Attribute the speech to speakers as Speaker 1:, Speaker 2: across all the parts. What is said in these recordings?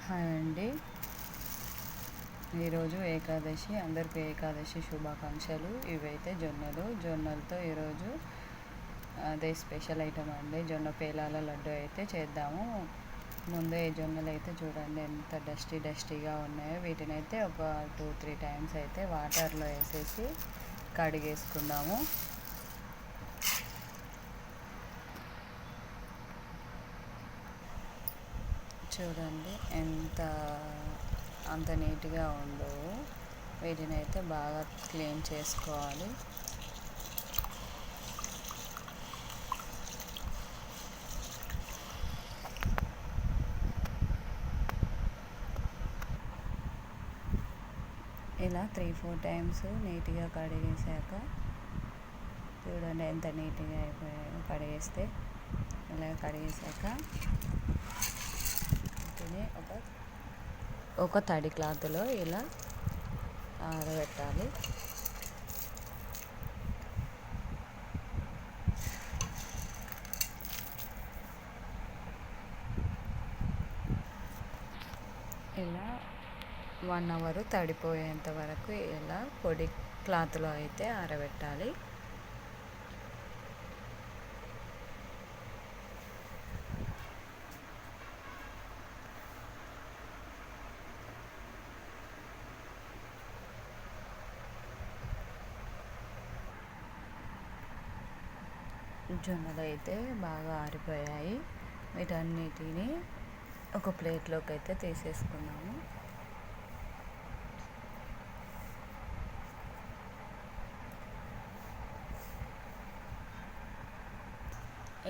Speaker 1: Hi అండి. ఈరోజు ఏకాదశి, అందరికీ ఏకాదశి శుభాకాంక్షలు. ఇవైతే జొన్నలతో ఈరోజు అదే స్పెషల్ ఐటమ్ అండి. జొన్న పేలాల లడ్డు అయితే చేద్దాము. ముందే ఈ జొన్నలు అయితే చూడండి ఎంత డస్టీగా ఉన్నాయో. వీటిని అయితే ఒక 2-3 టైమ్స్ అయితే వాటర్లో వేసేసి కడిగేసుకుందాము. చూడండి అంత నీట్గా ఉండవు. వీటిని అయితే బాగా క్లీన్ చేసుకోవాలి. ఇలా 3-4 టైమ్స్ నీట్గా కడిగేసాక చూడండి ఎంత నీట్గా అయిపోయాయో. కడిగేస్తే ఇలా కడిగేసాక ఒక తడి క్లాత్లో ఇలా ఆరబెట్టాలి. ఇలా 1 అవర్ తడిపోయేంత వరకు ఇలా పొడి క్లాత్లో అయితే ఆరబెట్టాలి. జొన్నలు అయితే బాగా ఆరిపోయాయి. వీటన్నిటిని ఒక ప్లేట్లోకి అయితే తీసేసుకున్నాము.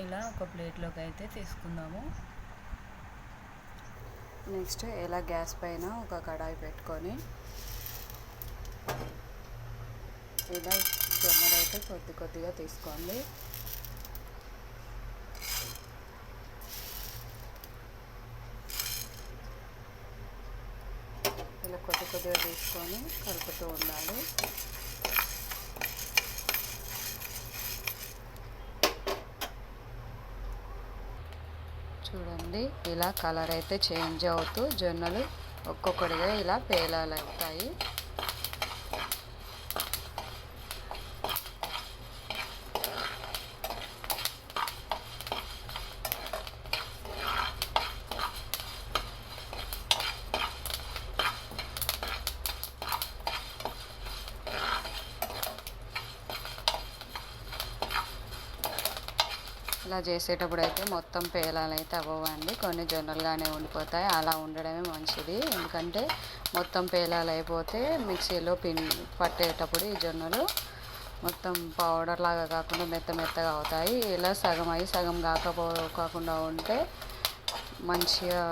Speaker 1: ఇలా ఒక ప్లేట్లోకి అయితే తీసుకుందాము. నెక్స్ట్ ఇలా గ్యాస్ పైన ఒక కడాయి పెట్టుకొని ఇలా జొన్నలు అయితే కొద్దిగా తీసుకోండి. ఇలా కొద్దిగా తీసుకొని కలుపుతూ ఉండాలి. చూడండి ఇలా కలర్ అయితే చేంజ్ అవుతూ జొన్నలు ఒక్కొక్కటిగా ఇలా పేలాలు అవుతాయి. ఇలా చేసేటప్పుడు అయితే మొత్తం పేలాలు అయితే అవ్వండి, కొన్ని జొన్నలుగానే ఉండిపోతాయి. అలా ఉండడమే మంచిది, ఎందుకంటే మొత్తం పేలాలు అయిపోతే మిక్సీలో పట్టేటప్పుడు ఈ జొన్నలు మొత్తం పౌడర్ లాగా కాకుండా మెత్తగా అవుతాయి. ఇలా సగం అయి సగం కాకుండా ఉంటే మంచిగా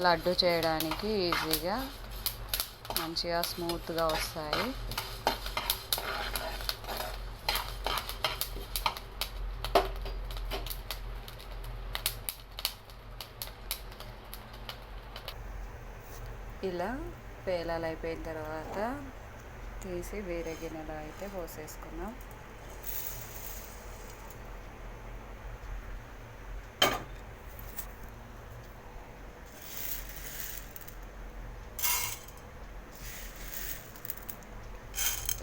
Speaker 1: లడ్డు చేయడానికి ఈజీగా మంచిగా స్మూత్గా వస్తాయి. ఇలా పేలాలు అయిపోయిన తర్వాత తీసి వేరే గిన్నెలో అయితే పోసేసుకున్నాం.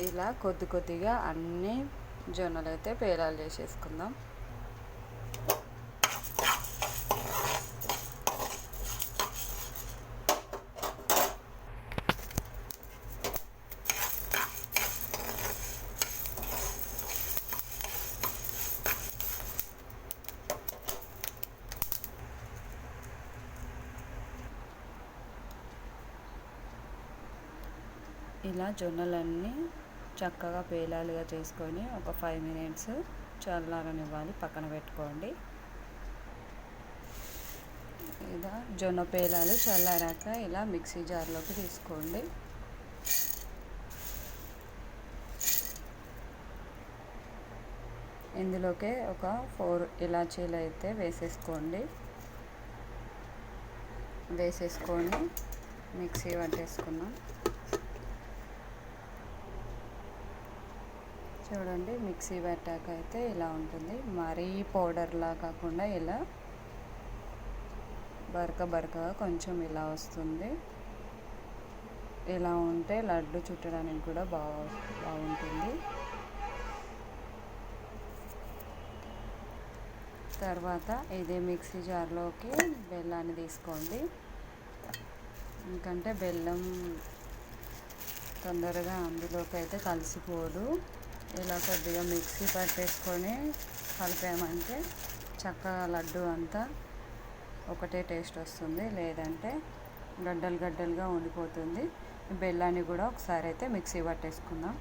Speaker 1: ఇలా కొద్దిగా అన్ని జొన్నలు అయితే పేలాలు చేసేసుకుందాం. ఇలా జొన్నలన్నీ చక్కగా పేలాలుగా చేసుకొని ఒక 5 మినిట్స్ చల్లారనివ్వాలి, పక్కన పెట్టుకోండి. ఇలా జొన్న పేలాలు చల్లారాక ఇలా మిక్సీ జార్లోకి తీసుకోండి. ఇందులోకే ఒక 4 ఇలాచీలు అయితే వేసేసుకొని మిక్సీ పట్టేసుకున్నాం. చూడండి మిక్సీ పట్టాక అయితే ఇలా ఉంటుంది. మరీ పౌడర్లా కాకుండా ఇలా బరకగా కొంచెం ఇలా వస్తుంది. ఇలా ఉంటే లడ్డు చుట్టడానికి కూడా బాగుంటుంది. తర్వాత ఇదే మిక్సీ జార్లోకి బెల్లాన్ని తీసుకోండి. ఎందుకంటే బెల్లం తొందరగా అందులోకి అయితే కలిసిపోదు. ఇలా కొద్దిగా మిక్సీ పట్టేసుకొని కలిపామంటే చక్కగా లడ్డు అంతా ఒకటే టేస్ట్ వస్తుంది, లేదంటే గడ్డలుగా ఉండిపోతుంది. బెల్లాన్ని కూడా ఒకసారి అయితే మిక్సీ పట్టేసుకుందాం.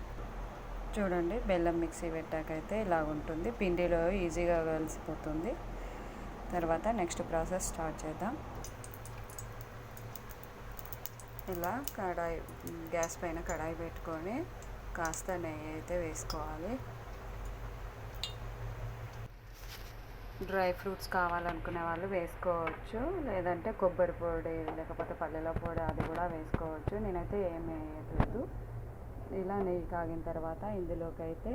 Speaker 1: చూడండి, బెల్లం మిక్సీ పెట్టాకైతే ఇలా ఉంటుంది. పిండిలో ఈజీగా కలిసిపోతుంది. తర్వాత నెక్స్ట్ ప్రాసెస్ స్టార్ట్ చేద్దాం. ఇలా గ్యాస్ పైన కడాయి పెట్టుకొని కాస్త నెయ్యి అయితే వేసుకోవాలి. డ్రై ఫ్రూట్స్ కావాలనుకునే వాళ్ళు వేసుకోవచ్చు, లేదంటే కొబ్బరి పొడి లేకపోతే పల్లెల పొడి అది కూడా వేసుకోవచ్చు. నేనైతే ఏమీ వేయట్లేదు. ఇలా నెయ్యి కాగిన తర్వాత ఇందులోకి అయితే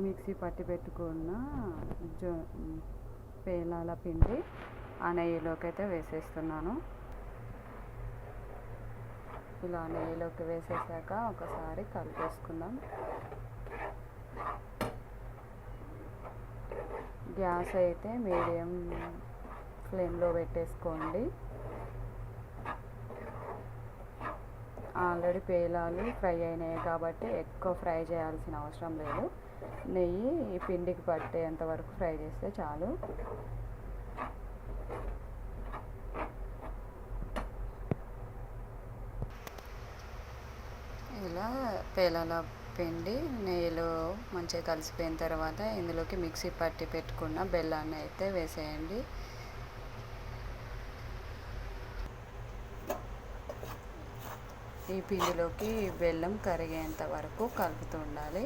Speaker 1: మిక్సీ పట్టి పెట్టుకున్న పేలాల పిండి ఆ నెయ్యిలోకి అయితే వేసేస్తున్నాను. ఇలా నెయ్యిలోకి వేసేసాక ఒకసారి కలిపేసుకుందాం. గ్యాస్ అయితే మీడియం ఫ్లేమ్లో పెట్టేసుకోండి. ఆల్రెడీ పేలాలు ఫ్రై అయినాయి కాబట్టి ఎక్కువ ఫ్రై చేయాల్సిన అవసరం లేదు. నెయ్యి ఈ పిండికి పట్టేంత వరకు ఫ్రై చేస్తే చాలు. ఇలా పేలాల పిండి నెయ్యిలో మంచిగా కలిసిపోయిన తర్వాత ఇందులోకి మిక్సీ పట్టి పెట్టుకున్న బెల్లాన్ని అయితే వేసేయండి. ఈ పిండిలోకి బెల్లం కరిగేంత వరకు కలుపుతూ ఉండాలి.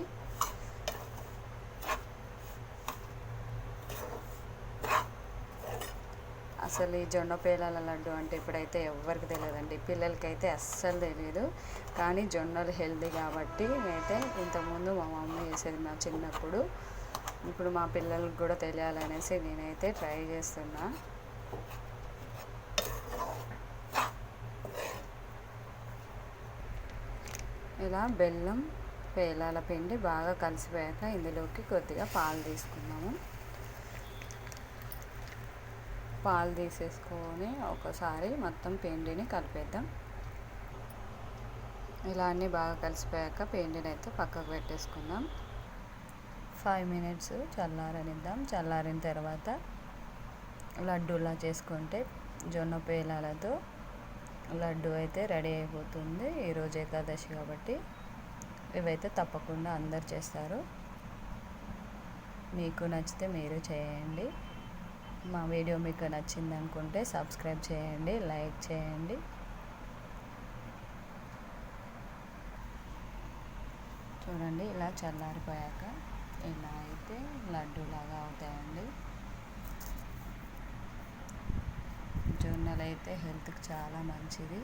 Speaker 1: అసలు ఈ జొన్న పేలాల లడ్డు అంటే ఇప్పుడైతే ఎవరికి తెలియదండి. పిల్లలకైతే అస్సలు తెలియదు. కానీ జొన్నలు హెల్దీ కాబట్టి నేనైతే ఇంతకుముందు మా మమ్మీ చేసేది నా చిన్నప్పుడు. ఇప్పుడు మా పిల్లలకు కూడా తెలియాలనేసి నేనైతే ట్రై చేస్తున్నా. ఇలా బెల్లం పేలాల పిండి బాగా కలిసిపోయాక ఇందులోకి కొద్దిగా పాలు తీసుకున్నాము. పాలు తీసేసుకొని ఒకసారి మొత్తం పిండిని కలిపేద్దాం. ఇలా అన్నీ బాగా కలిసిపోయాక పిండిని అయితే పక్కకు పెట్టేసుకుందాం. 5 మినిట్స్ చల్లారనిద్దాం. చల్లారిన తర్వాత లడ్డూలా చేసుకుంటే జొన్న పేలాలతో లడ్డు అయితే రెడీ అయిపోతుంది. ఈరోజు ఏకాదశి కాబట్టి ఇవైతే తప్పకుండా అందరు చేస్తారు. మీకు నచ్చితే మీరు చేయండి. మా వీడియో మీకు నచ్చింది అనుకుంటే సబ్స్క్రైబ్ చేయండి, లైక్ చేయండి. చూడండి, ఇలా చల్లారిపోయాక ఇలా అయితే లడ్డూలాగా అవుతాయండి. జొన్నలు అయితే హెల్త్కి చాలా మంచిది.